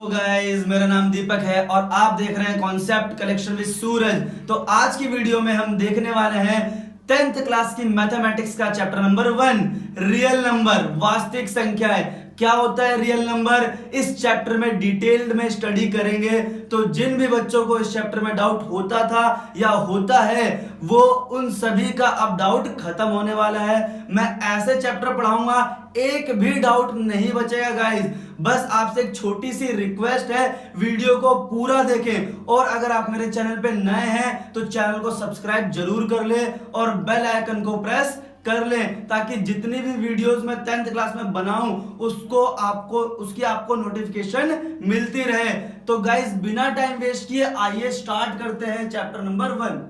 तो गाइस मेरा नाम दीपक है और आप देख रहे हैं कॉन्सेप्ट कलेक्शन विद सूरज। तो आज की वीडियो में हम देखने वाले हैं 10th क्लास की मैथमेटिक्स का चैप्टर नंबर 1 रियल नंबर वास्तविक संख्याएं। क्या होता है रियल नंबर, इस चैप्टर में डिटेल्ड में स्टडी करेंगे। तो जिन भी बच्चों को इस चैप्टर में डाउट होता था या होता है वो उन सभी का अब डाउट खत्म होने वाला है। मैं ऐसे चैप्टर पढ़ाऊंगा एक भी डाउट नहीं बचेगा गाइस। बस आपसे एक छोटी सी रिक्वेस्ट है, वीडियो को पूरा देखें और अगर आप मेरे चैनल पे नए हैं तो चैनल को सब्सक्राइब जरूर कर ले और बेल आइकन को प्रेस कर लें ताकि जितनी भी वीडियोस मैं 10th क्लास में बनाऊं उसकी आपको नोटिफिकेशन मिलती रहे। तो गाइस बिना टाइम वेस्ट किए आइए स्टार्ट करते हैं चैप्टर नंबर 1।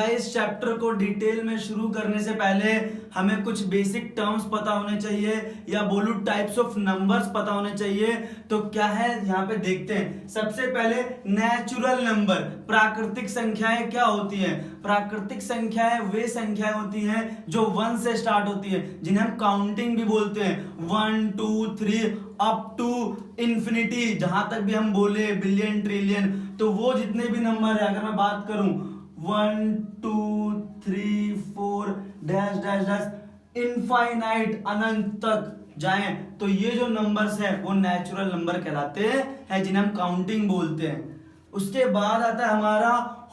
इस चैप्टर को डिटेल में शुरू करने से पहले हमें कुछ बेसिक टर्म्स पता होने चाहिए या बोलूं टाइप्स ऑफ नंबर्स पता होने चाहिए। तो क्या है यहाँ पे देखते हैं। सबसे पहले नेचुरल नंबर, प्राकृतिक संख्याएं क्या होती हैं। प्राकृतिक संख्याएं वे संख्याएं होती हैं जो 1 से स्टार्ट होती है, जिन्हें हम काउंटिंग भी बोलते हैं। 1 2 3 अप टू इंफिनिटी, जहां तक भी हम बोले बिलियन ट्रिलियन। तो वो जितने भी नंबर है, अगर मैं बात करूं 1 2 3 4 डैश डैश डैश इनफाइनाइट, अनंत तक जाएं, तो ये जो नंबर्स हैं वो नेचुरल नंबर कहलाते हैं, जिन्हें हम काउंटिंग बोलते हैं। उसके बाद आता है हमारा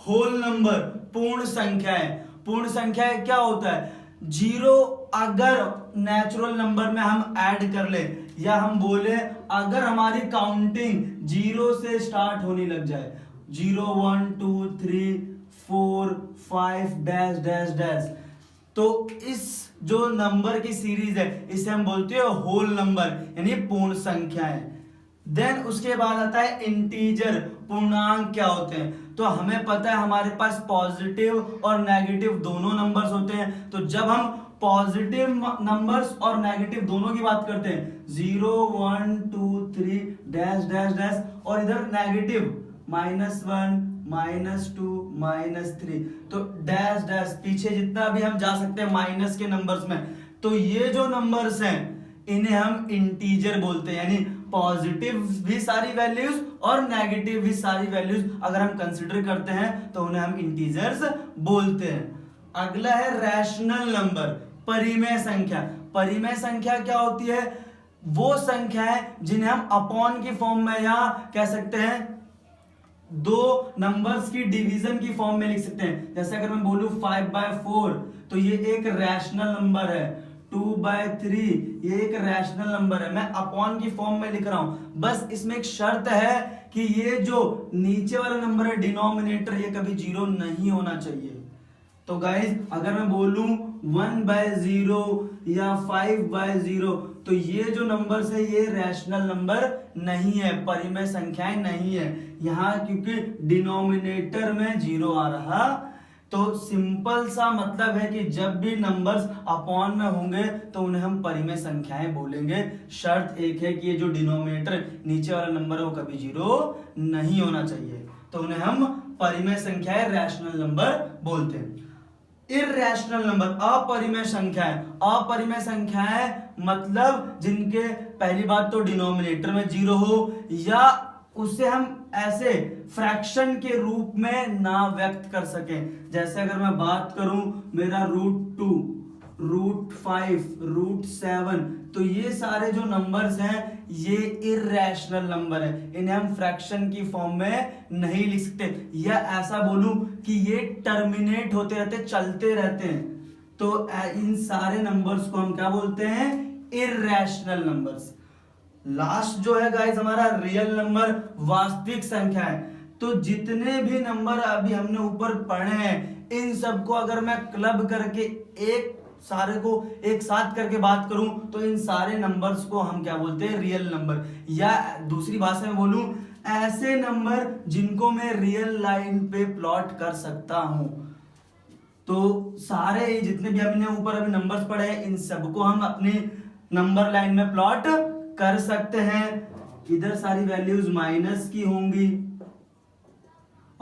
होल नंबर, पूर्ण संख्याएं। पूर्ण संख्याएं क्या होता है, जीरो अगर नेचुरल नंबर में हम ऐड कर ले या हम बोले अगर हमारी काउंटिंग जीरो से स्टार्ट होने लग जाए, 0 1 2 3 4 5 डैश डैश डैश, तो इस जो नंबर की सीरीज है इसे हम बोलते हैं होल नंबर यानी पूर्ण संख्याएं। देन उसके बाद आता है इंटीजर, पूर्णांक क्या होते हैं। तो हमें पता है हमारे पास पॉजिटिव और नेगेटिव दोनों नंबर्स होते हैं। तो जब हम पॉजिटिव नंबर्स और नेगेटिव दोनों की बात करते हैं, 0 1 2 3 डैश डैश डैश, और इधर नेगेटिव -1 -2 -3, तो डैश डैश पीछे जितना भी हम जा सकते हैं माइनस के नंबर्स में। तो ये जो नंबर्स हैं इन्हें हम इंटीजर बोलते हैं, यानी पॉजिटिव भी सारी वैल्यूज और नेगेटिव भी सारी वैल्यूज अगर हम कंसीडर करते हैं तो उन्हें हम इंटीजर्स बोलते हैं। अगला है रैशनल नंबर, परिमेय संख्या। परिमेय संख्या क्या होती है, वो संख्या है जिन्हें हम अपॉन की फॉर्म में या कह सकते हैं दो नंबर्स की डिवीजन की फॉर्म में लिख सकते हैं। जैसे अगर मैं बोलूं 5/4 तो ये एक रैशनल नंबर है, 2/3 ये एक रैशनल नंबर है। मैं अपॉन की फॉर्म में लिख रहा हूं, बस इसमें एक शर्त है कि ये जो नीचे वाला नंबर है डिनोमिनेटर, ये कभी 0 नहीं होना चाहिए। तो गाइज अगर मैं बोलूं 1/0 या 5/0 तो ये जो नंबर्स है ये रैशनल नंबर नहीं है, परिमेय संख्याएं नहीं है यहाँ, क्योंकि डिनोमिनेटर में 0 आ रहा। तो सिंपल सा मतलब है कि जब भी नंबर्स अपॉन में होंगे तो उन्हें हम परिमेय संख्याएं बोलेंगे। शर्त एक है कि ये जो डिनोमिनेटर नीचे वाला नंबर है वो कभी 0 नहीं होना चाहिए, तो उन्हें हम परिमेय संख्याएं रैशनल नंबर बोलते हैं। इर्रेशनल नंबर, अपरिमेय संख्याएं। अपरिमेय संख्याएं मतलब जिनके पहली बात तो डिनोमिनेटर में 0 हो या उसे हम ऐसे फ्रैक्शन के रूप में ना व्यक्त कर सकें। जैसे अगर मैं बात करूं मेरा √2 √5 √7, तो ये सारे जो नंबर्स हैं ये इर्रेशनल नंबर है, इन्हें हम फ्रैक्शन की फॉर्म में नहीं लिख सकते। या ऐसा बोलूं कि ये टर्मिनेट होते रहते, चलते रहते हैं, तो इन सारे नंबर्स को हम क्या बोलते हैं, इर्रेशनल नंबर्स। लास्ट जो है गाइस हमारा रियल नंबर, वास्तविक संख्या है। तो जितने भी नंबर अभी हमने ऊपर पढ़े हैं इन सबको अगर मैं क्लब करके सारे को एक साथ करके बात करूं तो इन सारे नंबर्स को हम क्या बोलते हैं, रियल नंबर। या दूसरी भाषा में बोलूं, ऐसे नंबर जिनको मैं रियल लाइन पे प्लॉट कर सकता हूं। तो सारे जितने भी हमने ऊपर अभी नंबर्स पढ़े हैं इन सबको हम अपनी नंबर लाइन में प्लॉट कर सकते हैं। इधर सारी वैल्यूज माइनस की होंगी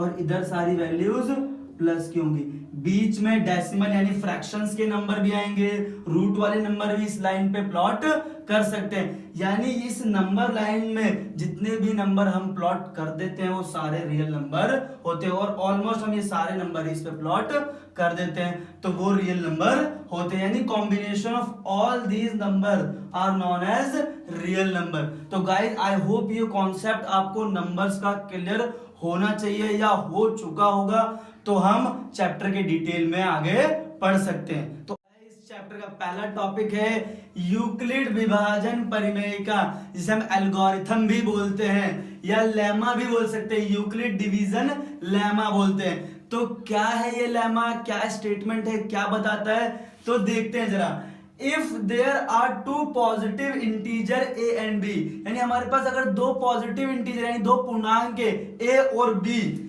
और इधर सारी वैल्यूज प्लस की होंगी। बीच में डेसिमल यानी फ्रैक्शंस के नंबर भी आएंगे, रूट वाले नंबर भी इस लाइन पे प्लॉट कर सकते हैं। यानी इस नंबर लाइन में जितने भी नंबर हम प्लॉट कर देते हैं वो सारे रियल नंबर होते हैं, और ऑलमोस्ट हम ये सारे नंबर इस पे प्लॉट कर देते हैं तो वो रियल नंबर होते हैं। यानी combination of all these number are known as real number. तो गाइस आई होप ये कॉन्सेप्ट आपको नंबर्स का क्लियर होना चाहिए या हो चुका होगा, तो हम चैप्टर के डिटेल में आगे पढ़ सकते हैं। तो इस चैप्टर का पहला टॉपिक है यूक्लिड विभाजन परिमेयिका, जिसे हम एल्गोरिथम भी बोलते हैं या लेमा भी बोल सकते हैं, यूक्लिड डिवीजन लेमा बोलते हैं। तो क्या है ये लेमा, क्या स्टेटमेंट है, क्या बताता है, तो देखते हैं जरा। If there are two positive integer A and B, यानी हमारे पास अगर दो पॉजिटिव इंटीजर यानी दो पूर्णांक है ए और बी,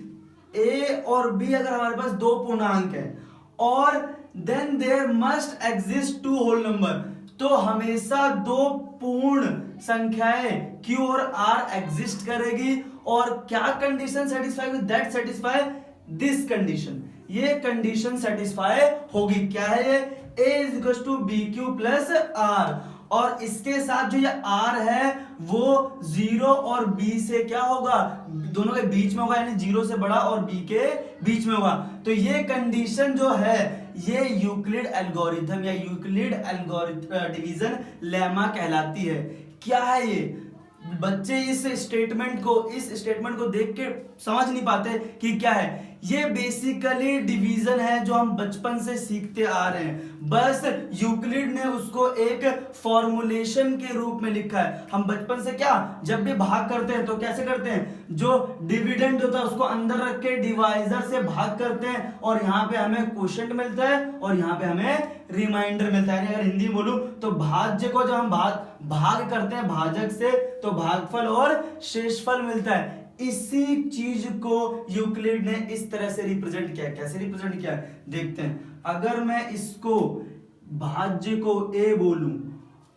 ए और बी अगर हमारे पास दो पूर्णांक है, और then there must exist two whole number, तो हमेशा दो पूर्ण संख्याएं Q और R एग्जिस्ट करेगी। और क्या condition satisfy with that satisfy this condition, ये कंडीशन सेटिस्फाई होगी। क्या है ये, A is equal to B Q plus R, और इसके साथ जो ये R है वो 0 और B से क्या होगा, दोनों के बीच में होगा, यानी 0 से बड़ा और B के बीच में होगा। तो ये कंडीशन जो है ये यूक्लिड एल्गोरिथम या यूक्लिड डिवीजन लेमा कहलाती है। क्या है ये, बच्चे इस स्टेटमेंट को देख के समझ नहीं पाते कि क्या है। ये बेसिकली डिवीजन है जो हम बचपन से सीखते आ रहे हैं, बस यूक्लिड ने उसको एक फॉर्मूलेशन के रूप में लिखा है। हम बचपन से क्या, जब भी भाग करते हैं तो कैसे करते हैं, जो डिविडेंड होता है उसको अंदर रख के डिवाइजर से भाग करते हैं, और यहाँ पे हमें क्वोशिएंट मिलता है और यहाँ पे हमें रिमाइंडर मिलता है। अगर हिंदी बोलूं तो भाज्य को जब हम भाग करते हैं भाजक से तो भागफल और शेषफल मिलता है। इसी चीज को यूक्लिड ने इस तरह से रिप्रेजेंट किया। कैसे रिप्रेजेंट किया देखते हैं। अगर मैं इसको भाज्य को A बोलूं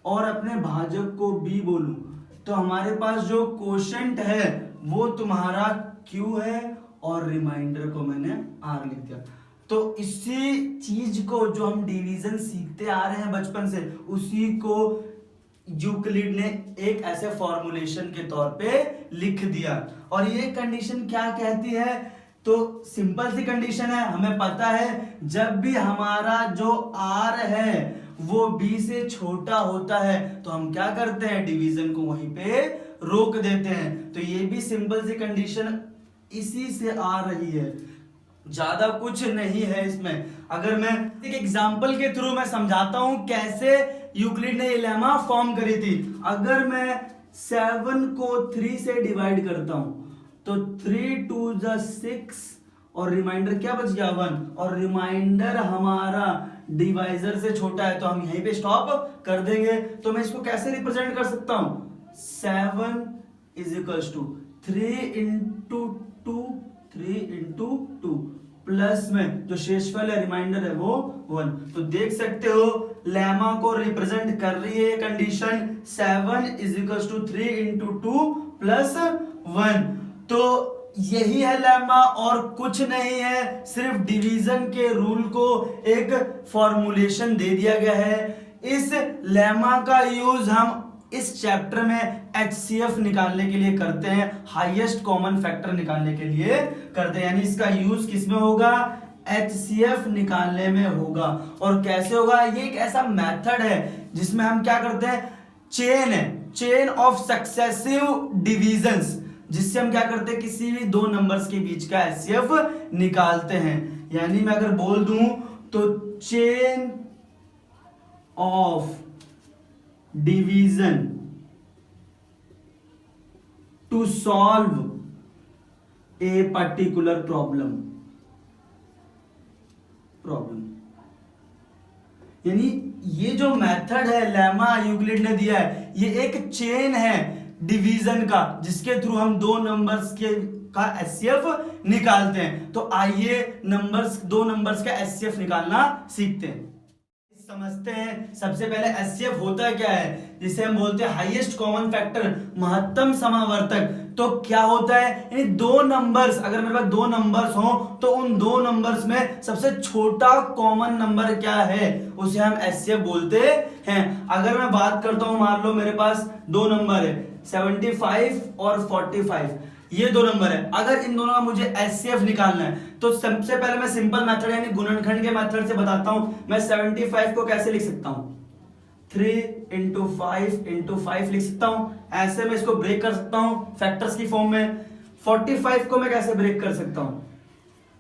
और अपने भाजक को B बोलूं, तो हमारे पास जो क्वोशिएंट है वो तुम्हारा Q है और रिमाइंडर को मैंने R लिख दिया। तो इसी चीज को जो हम डिवीजन सीखते आ रहे हैं बचपन से, उसी को यूक्लिड ने एक ऐसे फॉर्मूलेशन के तौर पे लिख दिया। और ये कंडीशन क्या कहती है, तो सिंपल सी कंडीशन है, हमें पता है जब भी हमारा जो R है वो B से छोटा होता है तो हम क्या करते हैं, डिवीजन को वहीं पे रोक देते हैं। तो ये भी सिंपल सी कंडीशन इसी से आ रही है, ज्यादा कुछ नहीं है इसमें। अगर मैं एक एग्जांपल के थ्रू मैं समझाता हूं कैसे यूक्लिड ने ये लेमा फॉर्म करी थी। अगर मैं 7 को 3 से डिवाइड करता हूं तो 3 2 6 और रिमाइंडर क्या बच गया 1, और रिमाइंडर हमारा डिवाइजर से छोटा है तो हम यहीं पे स्टॉप कर देंगे। तो मैं इसको कैसे रिप्रेजेंट कर सकता हूं, 7 is equal to 3 into 2 plus में जो शेषफल है रिमाइंडर है वो 1। तो देख सकते हो लेमा को रिप्रेजेंट कर रही है condition 7 is equal to 3 into 2 plus 1। तो यही है लेमा और कुछ नहीं है, सिर्फ डिवीजन के रूल को एक फॉर्मूलेशन दे दिया गया है। इस लेमा का यूज हम इस चैप्टर में HCF निकालने के लिए करते हैं, हाईएस्ट कॉमन फैक्टर निकालने के लिए करते हैं। यानी इसका यूज किसमें होगा, HCF निकालने में होगा। और कैसे होगा, ये एक ऐसा मेथड है जिसमें हम क्या करते हैं, चेन ऑफ सक्सेसिव डिविजन्स, जिससे हम क्या करते हैं, किसी भी दो नंबर्स के बीच का HCF निकालते हैं। यानी मैं अगर बोल दूं तो chain of division to solve a particular problem. यानी ये जो मेथड है लेमा यूक्लिड ने दिया है, ये एक चेन है डिवीजन का, जिसके थ्रू हम दो नंबर्स का HCF निकालते हैं। तो आइए दो नंबर्स का HCF निकालना सीखते हैं। समझते हैं सबसे पहले एचसीएफ होता क्या है, जिसे हम बोलते हैं हाईएस्ट कॉमन फैक्टर, महत्तम समावर्तक। तो क्या होता है, यानी दो नंबर्स, अगर मेरे पास दो नंबर्स हो तो उन दो नंबर्स में सबसे छोटा कॉमन नंबर क्या है, उसे हम एचसीएफ बोलते हैं। अगर मैं बात करता हूं, मान लो मेरे पास दो नंबर है 75 और 45, ये दो नंबर है। अगर इन दोनों का मुझे एचसीएफ निकालना है तो सबसे पहले मैं सिंपल मेथड यानी गुणनखंड के मेथड से बताता हूं। मैं 75 को कैसे लिख सकता हूं, 3 इंटू 5 लिख सकता हूं। ऐसे मैं इसको ब्रेक कर सकता हूं फैक्टर्स की फॉर्म में। 45 को मैं कैसे ब्रेक कर सकता हूं,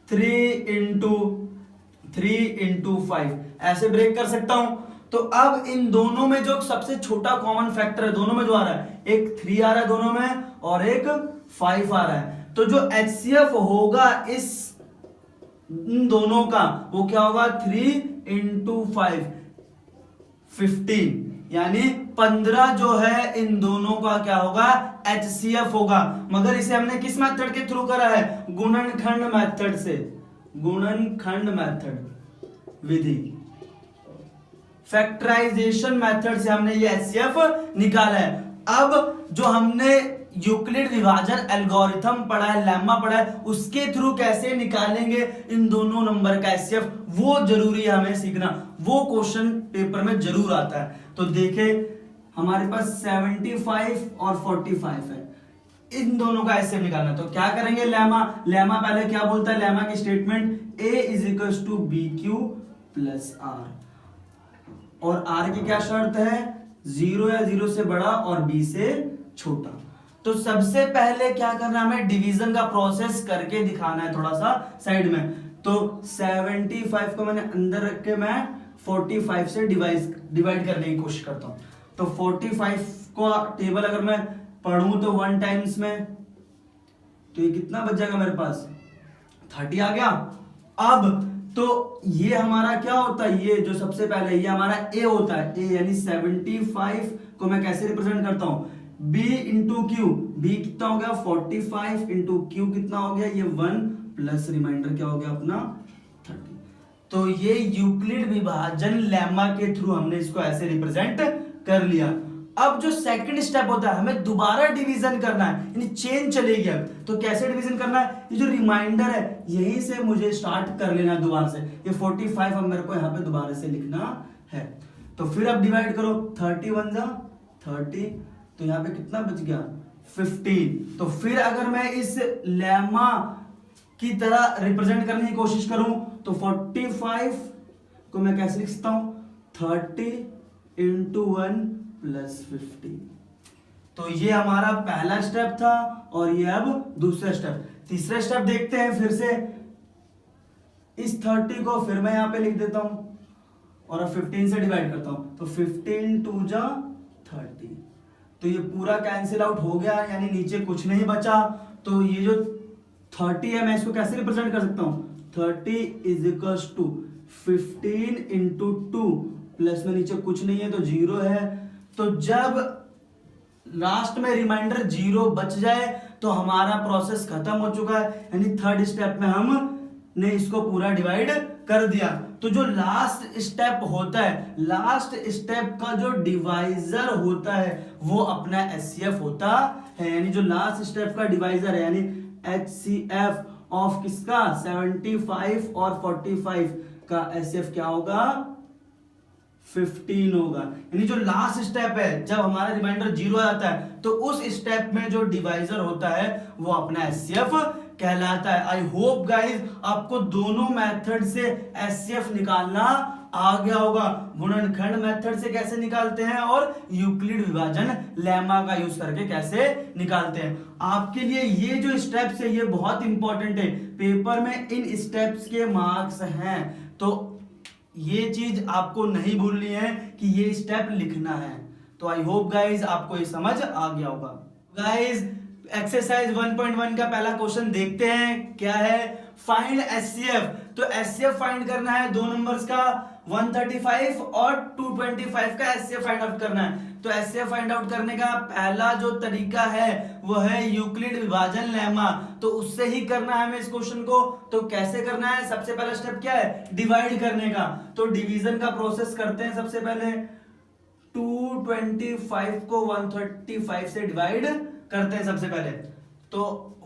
3 इंटू 5 ऐसे ब्रेक कर सकता हूं। तो अब इन दोनों में जो सबसे छोटा कॉमन फैक्टर है, दोनों में जो आ रहा है, एक 3 आ रहा है दोनों में और एक 5 आ रहा है। तो जो एचसीएफ होगा इन दोनों का, वो क्या होगा, 3 इंटू 5 15, यानी 15 जो है इन दोनों का क्या होगा, एचसीएफ होगा। मगर इसे हमने किस मेथड के थ्रू करा है, गुणनखंड मेथड से, गुणनखंड मेथड विधि, फैक्टराइजेशन मेथड से हमने ये एचसीएफ निकाला है। अब जो हमने यूक्लिड विभाजन एल्गोरिथम पढ़ा है, लेम्मा पढ़ा है, उसके थ्रू कैसे निकालेंगे इन दोनों नंबर का एचसीएफ, वो जरूरी है हमें सीखना। वो क्वेश्चन पेपर में जरूर आता है। तो देखे हमारे पास 75 और 45 है, इन दोनों का एचसीएफ निकालना। तो क्या करेंगे, लेमा पहले क्या बोलता है, लेमा की statement A is to B Q plus R, और आर की क्या शर्त है, 0 या 0 से बड़ा और b से छोटा। तो सबसे पहले क्या करना है, हमें डिवीजन का प्रोसेस करके दिखाना है थोड़ा सा साइड में। तो 75 को मैंने अंदर रख के मैं 45 से डिवाइड करने की कोशिश करता हूं। तो 45 को टेबल अगर मैं पढ़ूं तो 1 टाइम्स में, तो ये कितना बच जाएगा मेरे पास, 30 आ गया। अब तो ये हमारा क्या होता है, ये जो सबसे पहले ये हमारा a होता है, a यानी 75 को मैं कैसे रिप्रेजेंट करता हूं, b इंटू क्यू, b कितना हो गया 45 इंटू क्यू कितना हो गया, ये 1 प्लस रिमाइंडर क्या हो गया अपना 30। तो ये यूक्लिड विभाजन लेम्मा के थ्रू हमने इसको ऐसे रिप्रेजेंट कर लिया। अब जो सेकंड स्टेप होता है, हमें दोबारा डिवीजन करना है, यानी चेन चलेगी। अब तो कैसे डिवीजन करना है, ये जो रिमाइंडर है यहीं से मुझे स्टार्ट कर लेना है दोबारा से। ये 45 अब मेरे को यहाँ पे दोबारा से लिखना है। तो फिर अब डिवाइड करो, 31 जा 30, तो यहाँ पे कितना बच गया 15। तो फिर अगर मैं इस लेमा की तरह रिप्रेजेंट करने की कोशिश करूं तो 45 को मैं कैसे लिख सकता हूं, 30 इंटू 1 प्लस 50। तो ये हमारा पहला स्टेप था और ये अब दूसरा स्टेप। तीसरा स्टेप देखते हैं फिर से। इस 30 को फिर मैं यहां पे लिख देता हूं और अब 15 से डिवाइड करता हूं। तो 15 2 जा 30, तो ये पूरा कैंसिल आउट हो गया, यानी नीचे कुछ नहीं बचा। तो ये जो 30 है मैं इसको कैसे रिप्रेजेंट कर सकता हूं, 30 is equals to 15 into 2 plus में नीचे कुछ नहीं है तो 0 है। तो जब लास्ट में रिमाइंडर 0 बच जाए तो हमारा प्रोसेस खत्म हो चुका है, यानी थर्ड स्टेप में हमने इसको पूरा डिवाइड कर दिया। तो जो लास्ट स्टेप होता है, लास्ट स्टेप का जो डिवाइजर होता है वो अपना एचसीएफ होता है, यानी जो लास्ट स्टेप का डिवाइजर है, यानी एचसीएफ ऑफ किसका 75 और 45 का एचसीएफ क्या होगा 15 होगा। यानी जो लास्ट स्टेप है, जब हमारा रिमाइंडर 0 आ जाता है तो उस स्टेप में जो डिवाइजर होता है वो अपना एचसीएफ कहलाता है। आई होप गाइज आपको दोनों मेथड से एचसीएफ निकालना आ गया होगा। गुणनखंड मेथड से कैसे निकालते हैं और यूक्लिड विभाजन लेमा का यूज करके कैसे निकालते हैं। आपके लिए ये जो स्टेप्स है ये बहुत इंपॉर्टेंट है, पेपर में इन स्टेप्स के मार्क्स हैं। तो ये चीज आपको नहीं भूलनी है कि ये स्टेप लिखना है। तो आई होप गाइज आपको ये समझ आ गया होगा। गाइज एक्सरसाइज 1.1 का पहला क्वेश्चन देखते हैं, क्या है, फाइंड एचसीएफ। तो एचसीएफ फाइंड करना है दो नंबर्स का, 135 और 225 का एचसीएफ फाइंड आउट करना है। तो एचसीएफ फाइंड आउट करने का पहला जो तरीका है वो है यूक्लिड विभाजन लेमा, तो उससे ही करना है हमें इस क्वेश्चन को। तो कैसे करना है, सबसे पहला स्टेप क्या है, डिवाइड करने का। तो डिवीजन का प्रोसेस करते हैं। सबसे पहले 225 को 135 से डिवाइड करते हैं सबसे पहले। तो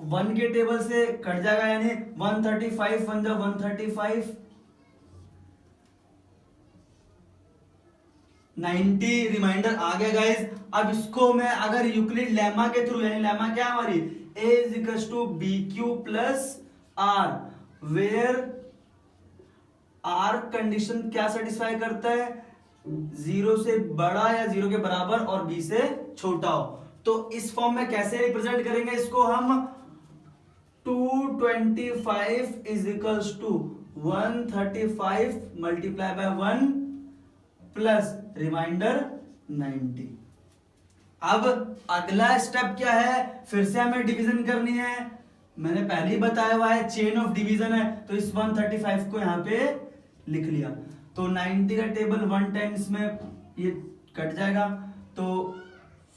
1 के टेबल से कट जाएगा, यानी 135 1 जा 135, 90 रिमाइंडर आ गया गाइस। अब इसको मैं अगर यूक्लिड लेमा के थ्रू, यानी लेमा क्या है हमारी, a is equal to B Q plus R, where R condition क्या सेटिस्फाई करता है, 0 से बड़ा या 0 के बराबर और b से छोटा हो। तो इस फॉर्म में कैसे रिप्रेजेंट करेंगे इसको हम, 225 is equals to 135 multiply by 1 plus reminder 90। अब अगला स्टेप क्या है, फिर से हमें डिवीजन करनी है। मैंने पहले ही बताया हुआ है चेन ऑफ डिवीजन है, तो इस 135 को यहां पे लिख लिया। तो 90 का टेबल 1 टाइम्स में ये कट जाएगा, तो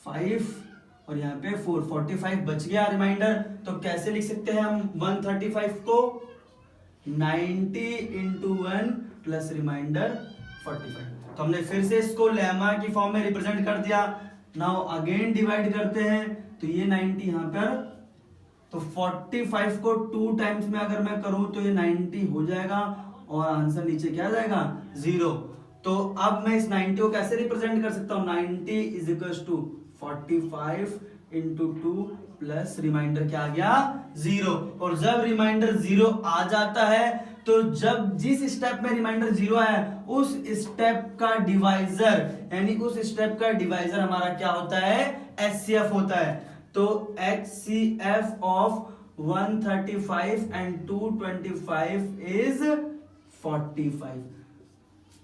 5 और यहाँ पे 4, 45 बच गया रिमाइंडर। तो कैसे लिख सकते हैं हम 135 को, 90 इंटू 1 प्लस रिमाइंडर 45। तो हमने फिर से इसको लेमा की फॉर्म में रिप्रेजेंट कर दिया। नाउ अगेन डिवाइड करते हैं, तो ये 90 यहां पर, तो 45 को 2 टाइम्स में अगर मैं करूं तो ये 90 हो जाएगा और आंसर नीचे क्या आ जाएगा, 0। तो अब मैं इस 90 को कैसे रिप्रेजेंट कर सकता हूं, 90 is equal to 45 into 2 plus reminder क्या आ गया, 0। और जब रिमाइंडर 0 आ जाता है, तो जब जिस स्टेप में रिमाइंडर 0 आया उस स्टेप का डिवाइजर, यानी उस स्टेप का डिवाइजर हमारा क्या होता है, एचसीएफ होता है। तो एचसीएफ ऑफ 135 एंड 225 इज 45।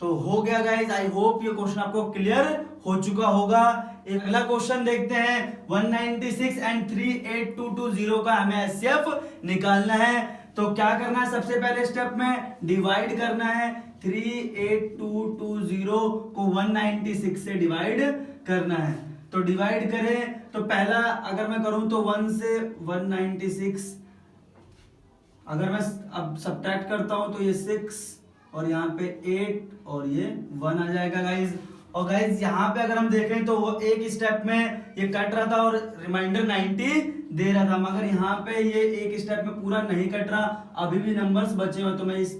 तो हो गया गाइस, आई होप ये क्वेश्चन आपको क्लियर हो चुका होगा। एक अगला क्वेश्चन देखते हैं, 196 एंड 38220 का हमें एचसीएफ निकालना है। तो क्या करना है, सबसे पहले स्टेप में डिवाइड करना है। 38220 को 196 से डिवाइड करना है। तो डिवाइड करें, तो पहला अगर मैं करूं तो 1 से 196, अगर मैं अब सब्ट्रैक्ट करता हूं तो ये 6 और यहाँ पे 8 और ये 1 आ जाएगा गाइज। और गाइज यहाँ पे अगर हम देखें तो वो एक स्टेप में ये कट रहा था और रिमाइंडर 90 दे रहा था, मगर यहाँ पे ये एक स्टेप में पूरा नहीं कट रहा, अभी भी नंबर्स बचे हुए। तो मैं इस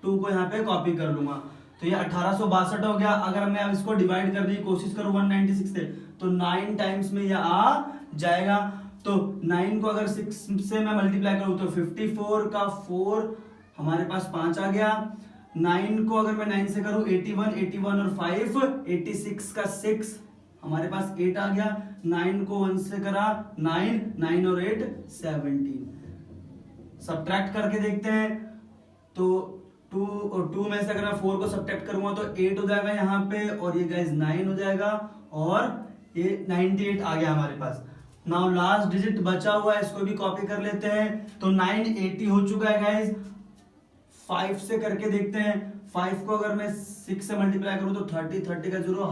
2 को यहाँ पे कॉपी कर लूंगा, तो ये 1862 हो गया। अगर मैं अब इसको डिवाइड करने की कोशिश करूँ 196 से, तो 9 टाइम्स में यह आ जाएगा। तो 9 को अगर 6 से मैं मल्टीप्लाई करूँ तो 54 का 4 हमारे पास 5 आ गया। 9 को अगर मैं 9 से करूं 81, 81 और 5 86 का 6 हमारे पास 8 आ गया। 9 को 1 से करा 9, 9 और 8 17। सब्ट्रैक्ट करके देखते हैं, तो 2 और 2 में से अगर मैं 4 को सब्ट्रैक्ट करूंगा तो 8 हो जाएगा यहाँ पे, और ये गाइस 9 हो जाएगा, और ये 98 आ गया हमारे पास। नाउ लास्ट डिजिट बचा हुआ है, इसको भी कॉपी कर लेते हैं। तो 980 हो चुका है गाइस। 5 से करके देखते हैं, 5 को अगर मैं 6 से मल्टीप्लाई करूं तो 30, 30 का 0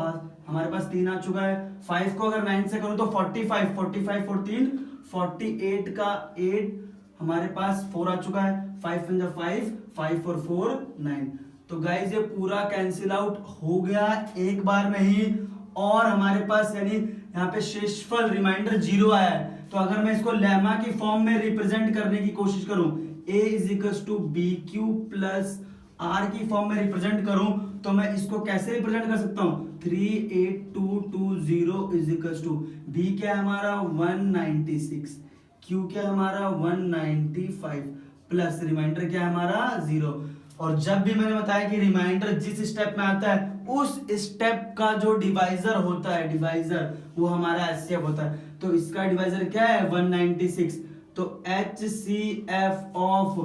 हमारे पास 3 आ चुका है। 5 को अगर 9 से करूं तो 45, 45 और 3 48 का 8 हमारे पास 4 आ चुका है। 5 × 5, 5 और 4 9। तो गाइज ये पूरा कैंसिल आउट हो गया एक बार में ही, और हमारे पास यानी यहाँ पे शेषफल रिमाइंडर 0 आया है। तो अगर मैं इसको लेमा की फॉर्म में रिप्रेजेंट करने की कोशिश करूं, a is equal to B Q plus R की फॉर्म में रिप्रेजेंट करूं, तो मैं इसको कैसे रिप्रेजेंट कर सकता हूं, 38220 इज इक्वल टू बी क्या है हमारा 196, क्यू क्या है हमारा 195 प्लस रिमाइंडर क्या है हमारा 0। और जब भी मैंने बताया कि रिमाइंडर जिस स्टेप में आता है उस स्टेप का जो डिवाइजर होता है, डिवाइजर वो हमारा एचसीएफ होता है। तो इसका डिवाइजर क्या है 196। तो HCF ऑफ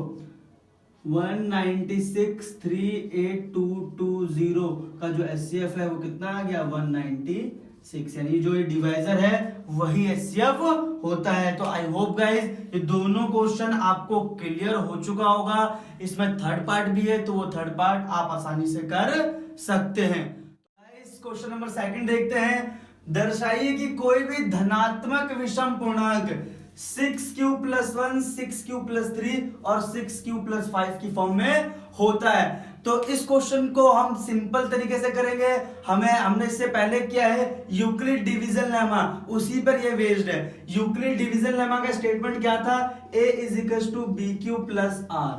196 38220 का जो HCF है वो कितना आ गया 196, यानी जो ये डिवाइजर है वही HCF होता है। तो आई होप गाइज ये दोनों क्वेश्चन आपको क्लियर हो चुका होगा। इसमें थर्ड पार्ट भी है, तो वो थर्ड पार्ट आप आसानी से कर सकते हैं। क्वेश्चन नंबर 2 देखते हैं। दर्शाइए कि कोई भी धनात्मक विषम पूर्णांक 6q + 1, 6q + 3 और 6q + 5 की फॉर्म में होता है। तो इस क्वेश्चन को हम सिंपल तरीके से करेंगे। हमने इससे पहले किया है यूक्लिड डिवीजन लेमा, उसी पर ये बेस्ड है। यूक्लिड डिवीजन लेमा का स्टेटमेंट क्या था? a = bq + r।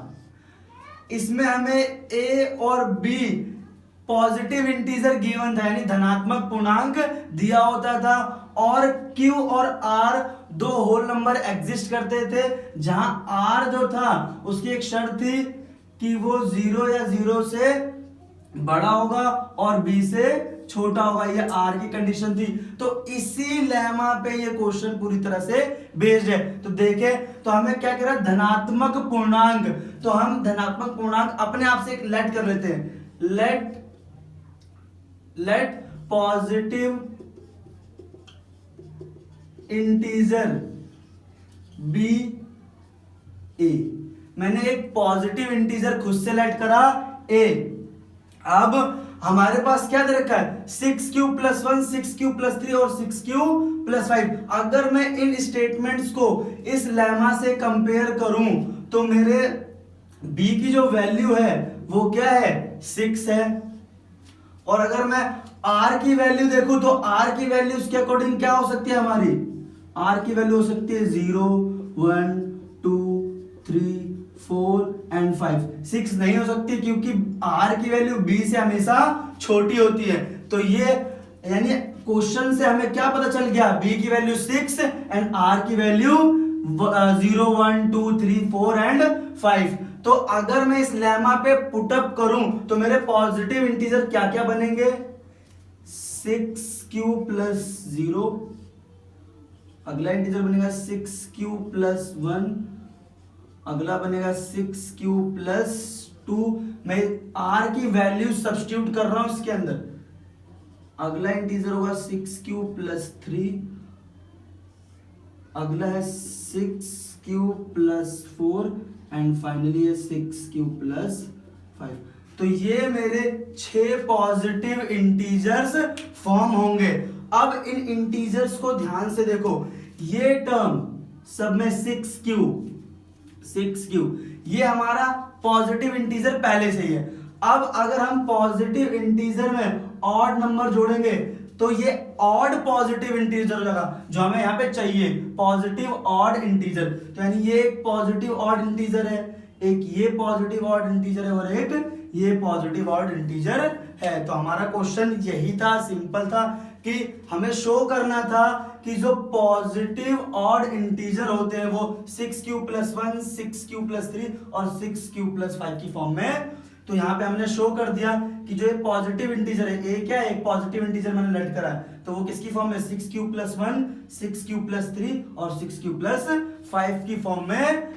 इसमें हमें a और b पॉजिटिव इंटीजर गिवन था, यानी धनात्मक पूर्णांक दिया होता था, और q और r दो होल नंबर एग्जिस्ट करते थे, जहां r जो था उसकी एक शर्त थी कि वो 0 या 0 से बड़ा होगा और b से छोटा होगा, ये r की कंडीशन थी। तो इसी लेमा पे ये क्वेश्चन पूरी तरह से बेस्ड है। तो देखें, तो हमें क्या कह रहा है? धनात्मक पूर्णांक। तो हम धनात्मक पूर्णांक अपने आप से एक लेट कर लेते हैं, लेट पॉजिटिव इंटीजर बी ए। मैंने एक पॉजिटिव इंटीजर खुद से लेट करा ए। अब हमारे पास क्या दे रखा है? 6q + 1, 6q + 3 और 6q + 5। अगर मैं इन स्टेटमेंट्स को इस लेमा से कंपेयर करूं तो मेरे b की जो वैल्यू है वो क्या है? 6 है। और अगर मैं r की वैल्यू देखूं तो r की वैल्यू उसके अकॉर्डिंग क्या हो सकती है? हमारी r की वैल्यू हो सकती है 0, 1, 2, 3, 4 एंड 5। 6 नहीं हो सकती क्योंकि r की वैल्यू b से हमेशा छोटी होती है। तो ये यानी क्वेश्चन से हमें क्या पता चल गया? b की वैल्यू 6 एंड r की वैल्यू 0, 1, 2, 3, 4 एंड 5। तो अगर मैं इस लेमा पे पुटअप करूं तो मेरे पॉजिटिव इंटीजर क्या क्या बनेंगे? 6q + 0, अगला इंटीजर बनेगा 6q + 1, अगला बनेगा 6q + 2। मैं r की वैल्यू सब्स्टिट्यूट कर रहा हूं इसके अंदर। अगला इंटीजर होगा 6q + 3, अगला है 6q + 4 एंड फाइनली है 6q + 5। तो ये मेरे 6 पॉजिटिव इंटीजर्स फॉर्म होंगे। अब इन इंटीजर्स को ध्यान से देखो, ये टर्म सब में 6q, ये हमारा पॉजिटिव इंटीजर पहले से ही है। अब अगर हम पॉजिटिव इंटीजर में ऑड नंबर जोड़ेंगे तो ये ऑड पॉजिटिव इंटीजर हो जाएगा, जो हमें यहाँ पे चाहिए, पॉजिटिव ऑड इंटीजर। तो यानी ये एक पॉजिटिव ऑड इंटीजर है, एक ये पॉजिटिव ऑड इंटीजर है और एक ये पॉजिटिव ऑड इंटीजर है। तो हमारा क्वेश्चन यही था, सिंपल था कि हमें शो करना था कि जो पॉजिटिव ऑड इंटीजर होते हैं वो 6q + 1, 6q + 3 और 6q + 5 की फॉर्म में। तो यहाँ पे हमने शो कर दिया कि जो एक पॉजिटिव इंटीजर है, ए क्या है? एक पॉजिटिव इंटीजर मैंने लेट करा है, तो वो किसकी फॉर्म में? 6q + 1, 6q + 3 और 6q + 5 की फॉर्म में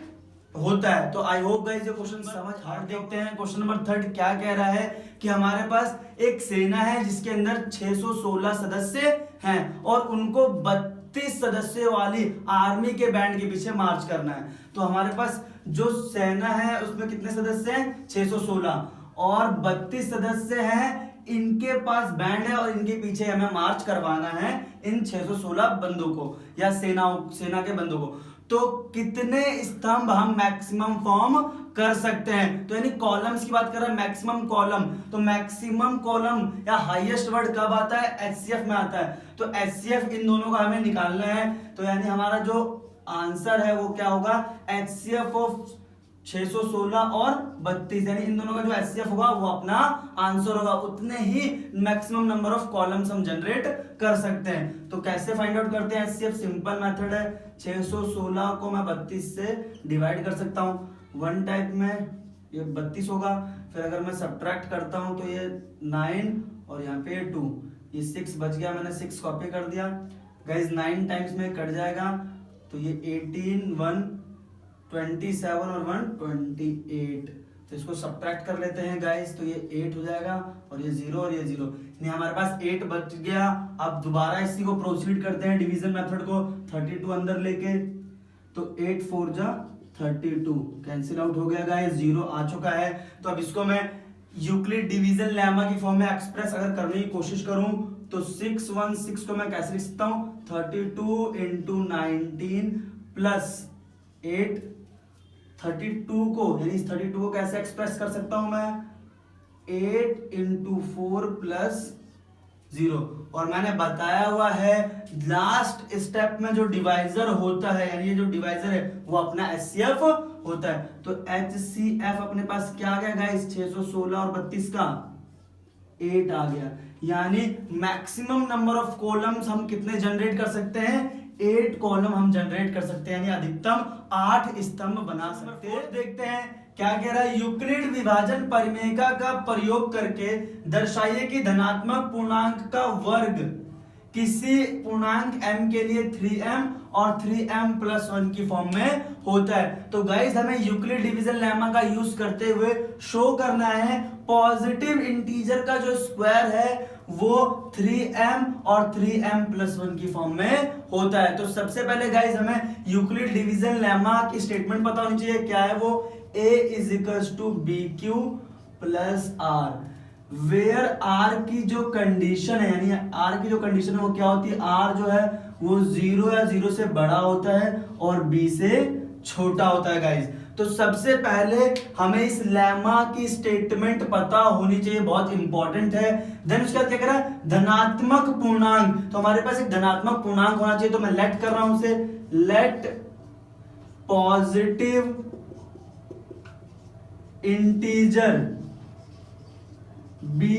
होता है। तो आई होप गाइस ये क्वेश्चन समझ आ। देखते हैं क्वेश्चन नंबर 3 क्या कह रहा है कि हमारे पास एक सेना है जिसके अंदर 616 सदस्य हैं और उनको 32 सदस्यों वाली आर्मी के बैंड के पीछे मार्च करना है। तो हमारे पास जो सेना है उसमें कितने सदस्य हैं? 616 और 32 सदस्य हैं। इनके पास बैंड है और इनके पीछे हमें मार्च करवाना है इन 616 बंदों को या सेना के बंदों को। तो कितने स्तंभ हम मैक्सिमम फॉर्म कर सकते हैं? तो यानी कॉलम्स की बात कर रहे हैं, मैक्सिमम कॉलम। तो मैक्सिमम कॉलम या हाईएस्ट वर्ड कब आता है? एचसीएफ में आता है। तो एचसीएफ इन दोनों का हमें निकालना है। तो यानी हमारा जो आंसर है वो क्या होगा? एचसीएफ ऑफ 616 और 32, यानी इन दोनों का जो एचसीएफ होगा वो अपना आंसर होगा। उतने ही मैक्सिमम नंबर ऑफ कॉलम्स हम जनरेट कर सकते हैं। तो कैसे फाइंड आउट करते हैं एचसीएफ? सिंपल मेथड है, 616 को मैं 32 से डिवाइड कर सकता हूँ। 1 टाइप में ये 32 होगा, फिर अगर मैं सब्ट्रैक्ट करता हूँ तो ये 9 और यहाँ पे 2, ये 6 बच गया, मैंने 6 कॉपी कर दिया। गाइस 9 टाइम्स में कट जाएगा तो ये 18, 1 27 और 1 28। तो इसको सब्ट्रैक्ट कर लेते हैं गाइस, तो ये 8 हो जाएगा और ये 0 और ये 0, यानी हमारे पास 8 बच गया। अब दोबारा इसी को प्रोसीड करते हैं डिवीजन मेथड को 32 अंदर लेके, तो 8 4 जा 32 कैंसिल आउट हो गया गाइस, 0 आ चुका है। तो अब इसको मैं यूक्लिड डिवीजन लेमा की फॉर्म में एक्सप्रेस अगर करने की कोशिश करूं तो 616 को मैं कैसे लिख सकता हूं, 32 इंटू 19 प्लस 8, 32 को यानी 32 को कैसे एक्सप्रेस कर सकता हूं मैं, 8 इंटू 4 प्लस 0। और मैंने बताया हुआ है लास्ट स्टेप में जो डिवाइजर होता है, यानी ये जो डिवाइजर है वो अपना HCF होता है। तो HCF अपने पास क्या आ गया गाइस, 616 और 32 का 8 आ गया। यानी मैक्सिमम नंबर ऑफ कॉलम्स हम कितने जनरेट कर सकते हैं, 8 कॉलम हम जनरेट कर सकते हैं, यानी अधिकतम 8 स्तंभ बना सकते हैं। देखते हैं क्या कह रहा है, यूक्लिड विभाजन परिमेयका का प्रयोग करके दर्शाइए कि धनात्मक पूर्णांक का वर्ग किसी पूर्णांक m के लिए 3m और 3m+1 की फॉर्म में होता है। तो गाइस हमें यूक्लिड डिवीजन लेमा का यूज करते हुए शो करना है पॉजिटिव इंटीजर का जो स्क्वायर है वो 3m और 3m+1 की फॉर्म में होता है। तो सबसे पहले गाइस हमें यूक्लिड डिवीजन लेमा की स्टेटमेंट पता होनी चाहिए, क्या है वो, a = bq + r, where r की जो कंडीशन है, यानी r की जो कंडीशन है वो क्या होती है, r जो है वो 0 या 0 से बड़ा होता है और b से छोटा होता है गाइस। तो सबसे पहले हमें इस लेमा की स्टेटमेंट पता होनी चाहिए, बहुत इंपॉर्टेंट है। देन उसके बाद क्या कह रहा है, धनात्मक पूर्णांक, तो हमारे पास एक धनात्मक पूर्णांक होना चाहिए। तो मैं लेट कर रहा हूं उसे, लेट पॉजिटिव इंटीजर बी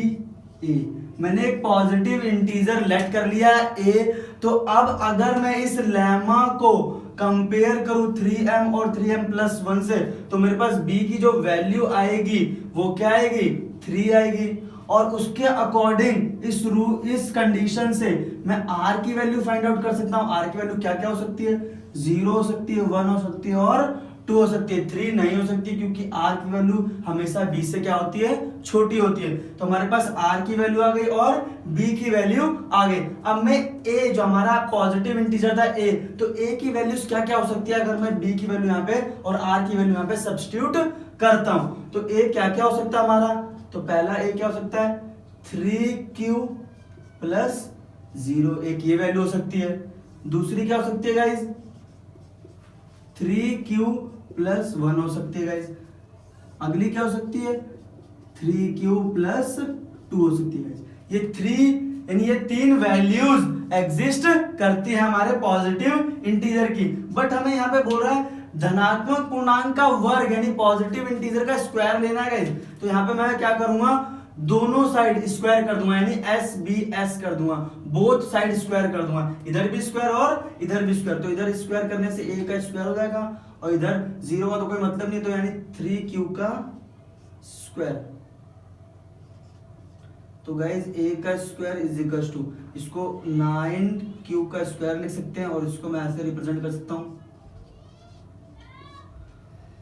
ए, मैंने एक पॉजिटिव इंटीजर लेट कर लिया ए। तो अब अगर मैं इस लेमा को कंपेयर करूं 3m और 3m+1 से, तो मेरे पास b की जो वैल्यू आएगी वो क्या आएगी, 3 आएगी। और उसके अकॉर्डिंग इस कंडीशन से मैं r की वैल्यू फाइंड आउट कर सकता हूं। r की वैल्यू क्या क्या हो सकती है, 0 हो सकती है, 1 हो सकती है और 2 हो सकती है, 3 नहीं हो सकती, क्योंकि r की वैल्यू हमेशा b से क्या होती है, छोटी होती है। तो हमारे पास r की वैल्यू आ गई और b की वैल्यू आ गई। अब मैं a जो हमारा पॉजिटिव इंटीजर था a, तो a की वैल्यूज क्या क्या हो सकती है अगर मैं b की वैल्यू यहाँ पे और r की वैल्यू यहाँ पे सब्स्टिट्यूट करता हूं, तो a क्या क्या हो सकता है हमारा, तो पहला a क्या हो सकता है, 3q + 0, एक ये वैल्यू हो सकती है। दूसरी क्या हो सकती है गाइज, 3q + 1 हो सकती है गाइज। अगली क्या हो सकती है, 3q + 2 हो सकती है गाइज। ये 3 यानी ये 3 वैल्यूज एग्जिस्ट करती है हमारे पॉजिटिव इंटीजर की। बट हमें यहाँ पे बोल रहा है धनात्मक पूर्णांक का वर्ग, यानी पॉजिटिव इंटीजर का स्क्वायर लेना है गाइज। तो यहाँ पे मैं क्या करूंगा, दोनों साइड स्क्वायर कर दूंगा, यानी s कर दूंगा, बोथ साइड स्क्वायर कर दूंगा, इधर भी स्क्वायर और इधर भी स्क्वायर। तो इधर स्क्वायर करने से a का स्क्वायर हो जाएगा और इधर 0 का तो कोई मतलब नहीं, तो यानी 3q का स्क्वायर। तो गाइज a का स्क्वायर = इसको 9q का स्क्वायर लिख सकते हैं और इसको मैं ऐसे रिप्रेजेंट कर सकता हूं।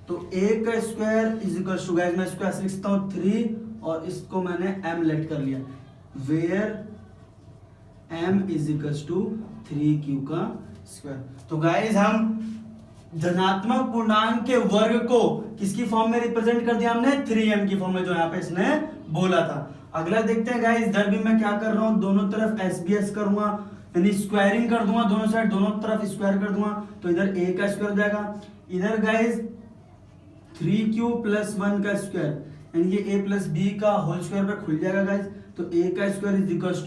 तो a का स्क्वायर = गाइज मैं इसको ऐसे लिख सकता हूं 3 और इसको मैंने m लेट कर लिया, वेयर m = 3q का स्क्वायर। तो गाइज हम धनात्मक पूर्णांक के वर्ग को किसकी फॉर्म में रिप्रेजेंट कर दिया हमने, 3m की फॉर्म में, जो यहाँ पे इसने बोला था। अगला देखते हैं गाइस, इधर भी मैं क्या कर रहा हूं, दोनों तरफ SBS करूंगा, यानी स्क्वायरिंग कर दूंगा, दोनों साइड दोनों तरफ स्क्वायर कर दूंगा, तो इधर a का स्क्वायर हो जाएगा। इधर गाइस 3q + 1 का स्क्वायर, यानी ये a + b का होल स्क्वायर पे खुल जाएगा गाइस। तो a का स्क्वायर =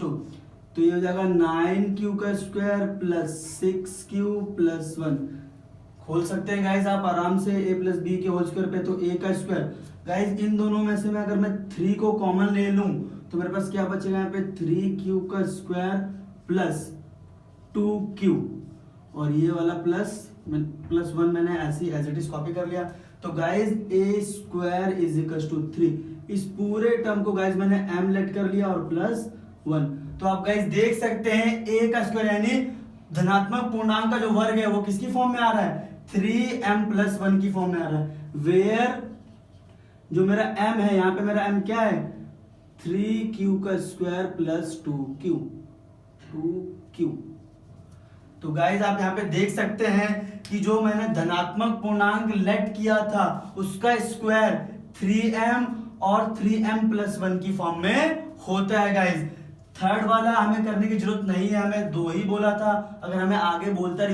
तो ये हो जाएगा 9q का स्क्वायर + 6q + 1, खोल सकते हैं गाइस आप आराम से a + b के होल स्क्वायर पे। तो a का स्क्वायर गाइस, इन दोनों में से मैं अगर मैं 3 को कॉमन ले लूं तो मेरे पास क्या बचेगा यहाँ पे, 3q का स्क्वायर + 2q, और ये वाला +1 मैंने ऐसे एज इट इज कॉपी कर लिया। तो गाइस a² = 3, इस पूरे टर्म को गाइस मैंने m लेट कर लिया और +1। तो आप गाइस देख सकते हैं a का स्क्वायर यानी धनात्मक पूर्णांक का जो वर्ग है वो किसकी फॉर्म में आ रहा है, 3m+1 की फॉर्म में आ रहा है। वेयर जो मेरा m है, यहाँ पे मेरा m क्या है, 3q का स्क्वायर + 2q। तो गाइज आप यहाँ पे देख सकते हैं कि जो मैंने धनात्मक पूर्णांक लेट किया था उसका स्क्वायर 3m और 3m+1 की फॉर्म में होता है गाइज। थर्ड वाला हमें करने की जरूरत नहीं है, हमें 2 ही बोला था। अगर हमें आगे बोलता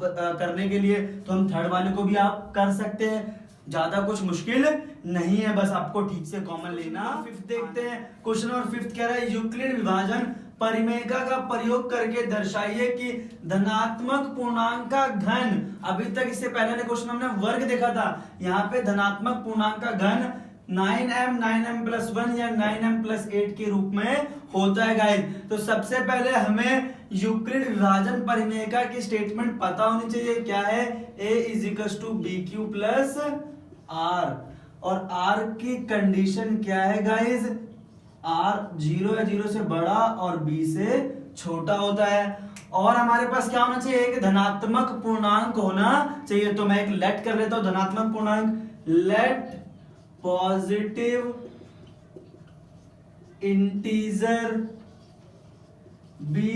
करने के लिए तो हम थर्ड वाले को भी आप कर सकते हैं, ज्यादा कुछ मुश्किल नहीं है, बस आपको ठीक से कॉमन लेना। फिफ्थ देखते हैं, क्वेश्चन नंबर 5 कह रहा है यूक्लिड विभाजन परिमेयका का प्रयोग करके दर्शाइए कि धनात्मक पूर्णांक का घन। अभी तक इससे पहले क्वेश्चन हमने वर्ग देखा था, यहाँ पे धनात्मक पूर्णांक का घन 9m 9m+1 या 9m+8 के रूप में होता है गाइस। तो सबसे पहले हमें यूक्लिड विभाजन परिमेयका की स्टेटमेंट पता होनी चाहिए, क्या है, a = bq + r, और r की कंडीशन क्या है गाइस, r 0 या 0 से बड़ा और b से छोटा होता है। और हमारे पास क्या होना चाहिए, एक धनात्मक पूर्णांक होना चाहिए। तो मैं एक लेट कर लेता हूं, धनात्मक पूर्णांक, लेट पॉजिटिव इंटीजर बी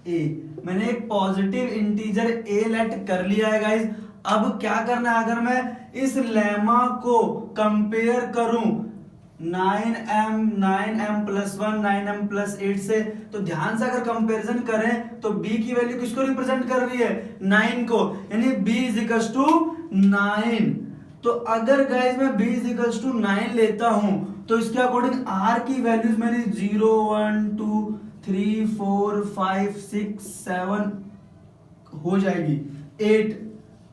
ए। मैंने एक पॉजिटिव इंटीजर ए लेट कर लिया है गाइस। अब क्या करना है, अगर मैं इस लेमा को कंपेयर करूं 9m+1 9m+8 से, तो ध्यान से अगर कंपैरिजन करें तो b की वैल्यू किसको रिप्रेजेंट कर रही है, 9 को, यानी b = 9। तो अगर गाइस मैं b = 9 लेता हूं तो इसके अकॉर्डिंग r की वैल्यूज मेरी 0 1 2 3 4 5 6 7 हो जाएगी, 8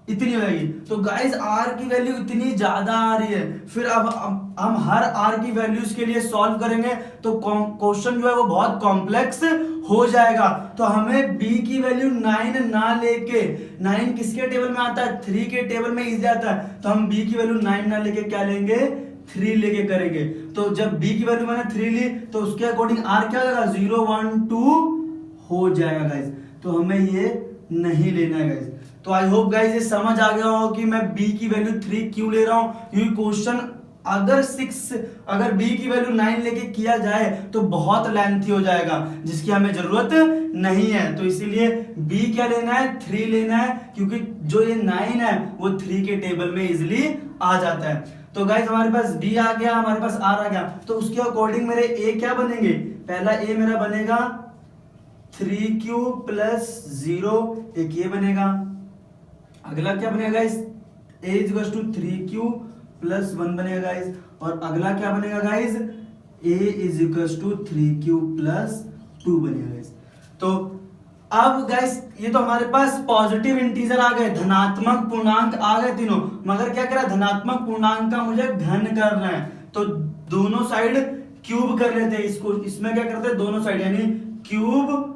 इतनी हो जाएगी। तो गाइस r की वैल्यू इतनी ज्यादा आ रही है। फिर अब हम हर r की वैल्यूज के लिए सॉल्व करेंगे तो क्वेश्चन जो है वो बहुत कॉम्प्लेक्स हो जाएगा। तो हमें b की वैल्यू 9 ना लेके, 9 किसके टेबल में आता है, 3 के टेबल में इजी आता है, तो हम b की वैल्यू 9 ना लेके क्या लेंगे, 3 लेके करेंगे। तो जब b की वैल्यू मैंने 3 ली तो उसके अकॉर्डिंग r क्या हो जाएगा, 0 1 2 हो जाएगा गाइस। तो हमें ये नहीं लेना है गाइस। तो आई होप गाइस ये समझ आ गया हो कि मैं b की वैल्यू 3 क्यों ले रहा हूं, क्योंकि क्वेश्चन अगर b की वैल्यू 9 लेके किया जाए तो बहुत लेंथी हो जाएगा, जिसकी हमें जरूरत नहीं है। तो इसीलिए b क्या लेना है, 3 लेना है, क्योंकि जो ये 9 है वो 3 के टेबल में इजिली आ जाता है। तो गाइस हमारे पास b आ गया, हमारे पास r आ गया। तो उसके अकॉर्डिंग मेरे a क्या बनेंगे, पहला a मेरा बनेगा 3q + 0, एक ये बनेगा। अगला क्या बनेगा गाइस, a = 3q + 1 बनेगा गाइस। और अगला क्या बनेगा गाइस, a = 3q + 2 बनेगा गाइस। तो अब गाइस ये तो हमारे पास पॉजिटिव इंटीजर आ गए, धनात्मक पूर्णांक आ गए तीनों, मगर क्या करा, धनात्मक पूर्णांक का मुझे घन करना है। तो दोनों साइड क्यूब कर लेते हैं इसको, इसमें क्या करते हैं, दोनों साइड यानी क्यूब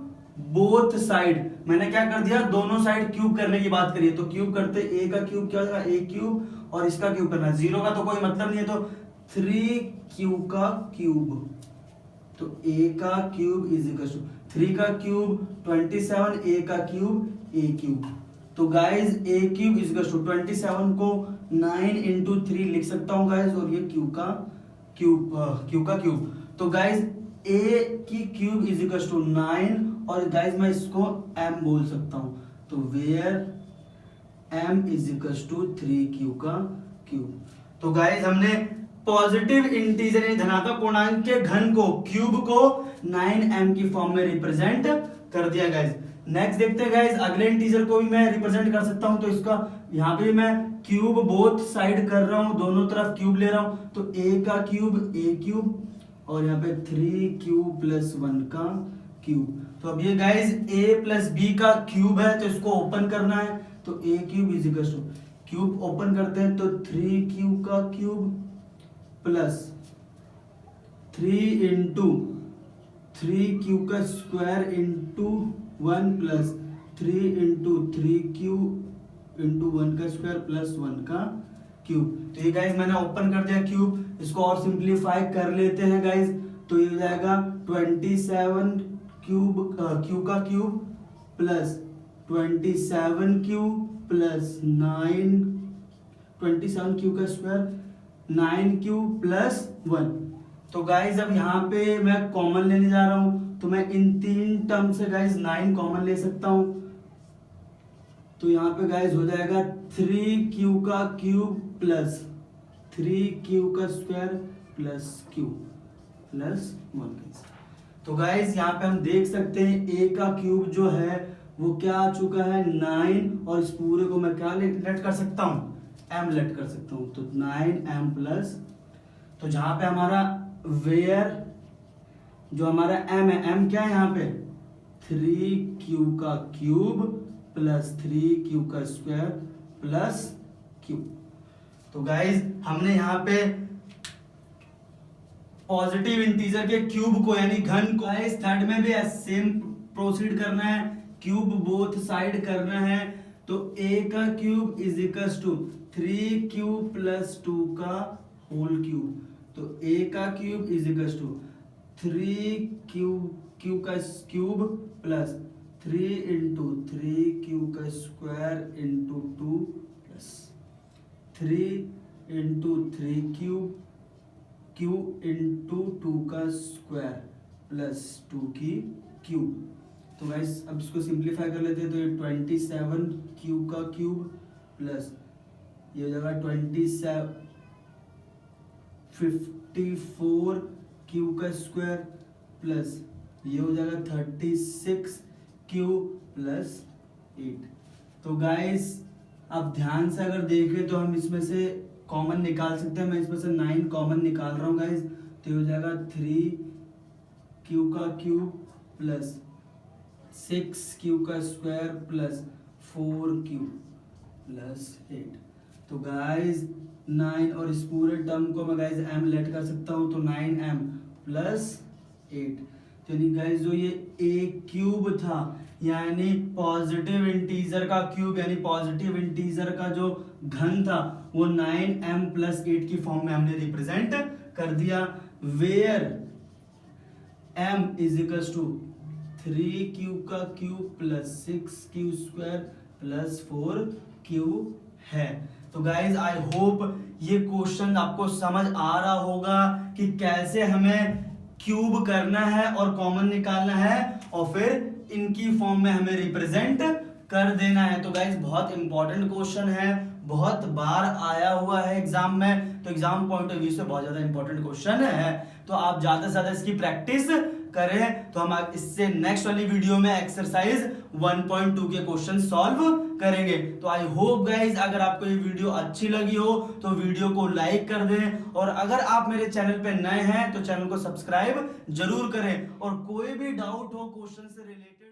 बोथ साइड। मैंने क्या कर दिया, दोनों साइड क्यूब करने की बात करी है, तो क्यूब करते, a का क्यूब क्या होगा, a क्यूब, और इसका क्यूब करना है, 0 का तो कोई मतलब नहीं है, तो 3q का क्यूब, तो a का क्यूब = 3 का क्यूब 27, a का क्यूब a क्यूब। तो गाइस a क्यूब = 27 को 9 × 3 लिख सकता हूं गाइस, और ये q का क्यूब। तो गाइस a की क्यूब = 9, और गाइस मैं इसको m बोल सकता हूं, तो वेयर m = 3q का क्यूब। तो गाइस हमने पॉजिटिव इंटीजर यानी धनात्मक पूर्णांक के घन को, क्यूब को 9m की फॉर्म में रिप्रेजेंट कर दिया गाइस। नेक्स्ट देखते हैं गाइस, अगले इंटीजर को भी मैं रिप्रेजेंट कर सकता हूं, तो इसका यहाँ पे मैं क्यूब बोथ साइड कर रहा हूं, दोनों तरफ क्यूब ले रहा हूं, तो a का क्यूब a क्यूब, और यहाँ पे 3q + 1 का क्यूब। तो अब ये गाइस a + b का क्यूब है, तो इसको ओपन करना है, तो a क्यूब = क्यूब ओपन करते हैं, तो 3q का क्यूब प्लस 3 × 3q का स्क्वायर × 1 प्लस 3 × 3q × 1 का स्क्वायर प्लस 1 का क्यूब। तो ये गाइस मैंने ओपन कर दिया क्यूब, इसको और सिंप्लीफाई कर लेते हैं गाइस, तो ये हो जाएगा 27 q का cube plus 27q plus 9, 27q का स्क्वायर 9q + 1। तो गाइस अब यहाँ पे मैं कॉमन लेने जा रहा हूं, तो मैं इन 3 टर्म से गाइस 9 कॉमन ले सकता हूं, तो यहाँ पे गाइस हो जाएगा 3q का क्यूब प्लस 3q का स्क्वायर प्लस q + 1। तो गाइस यहाँ पे हम देख सकते हैं a का क्यूब जो है वो क्या आ चुका है 9, और इस पूरे को मैं क्या लेट कर सकता हूँ, m लेट कर सकता हूँ। तो 9m प्लस, तो जहां पे हमारा वेयर जो हमारा m है, m क्या है यहाँ पे 3q का क्यूब प्लस 3q का स्क्वायर प्लस q। तो गाइज हमने यहाँ पे पॉजिटिव इंटीजर के क्यूब को यानी घन को, गाइज थर्ड में भी सेम प्रोसीड करना है, क्यूब बोथ साइड करना है। तो a का cube is equals to 3q plus 2 का होल क्यूब। तो a का cube is equals to 3q का क्यूब प्लस 3 इंटू 3q का square into 2 plus 3 into 3q q into 2 का स्क्वायर प्लस 2 की क्यूब। तो गाइस अब इसको सिंप्लीफाई कर लेते हैं। तो ये 27q का क्यूब प्लस ये हो जाएगा 54q का स्क्वायर प्लस ये हो जाएगा 36q प्लस 8। तो गाइस अब ध्यान से अगर देखें तो हम इसमें से कॉमन निकाल सकते हैं। मैं इसमें से 9 कॉमन निकाल रहा हूँ गाइस। तो ये हो जाएगा 3q का क्यूब प्लस 6q का स्क्वायर प्लस 4q प्लस 8। तो गाइस 9 और इस पूरे टर्म को मैं गाइस m लेट कर सकता हूँ। तो 9m प्लस 8। तो यानी गाइस जो ये a क्यूब था यानी पॉजिटिव इंटीजर का क्यूब यानी पॉजिटिव इंटीजर का जो घन था वो 9m प्लस 8 की फॉर्म में हमने रिप्रेजेंट कर दिया। Where m is equals to 3q का cube plus 6q square plus 4q है। तो गाइज आई होप ये क्वेश्चन आपको समझ आ रहा होगा कि कैसे हमें क्यूब करना है और कॉमन निकालना है और फिर इनकी फॉर्म में हमें रिप्रेजेंट कर देना है। तो गाइज बहुत इंपॉर्टेंट क्वेश्चन है, बहुत बार आया हुआ है एग्जाम में, तो एग्जाम पॉइंट ऑफ व्यू से बहुत ज्यादा इंपॉर्टेंट क्वेश्चन है। तो आप ज्यादा से ज्यादा इसकी प्रैक्टिस करें। तो हम इससे नेक्स्ट वाली वीडियो में एक्सरसाइज 1.2 के क्वेश्चन सॉल्व करेंगे। तो आई होप गाइज अगर आपको ये वीडियो अच्छी लगी हो तो वीडियो को लाइक कर दें, और अगर आप मेरे चैनल पे नए हैं तो चैनल को सब्सक्राइब जरूर करें। और कोई भी डाउट हो क्वेश्चन से रिलेटेड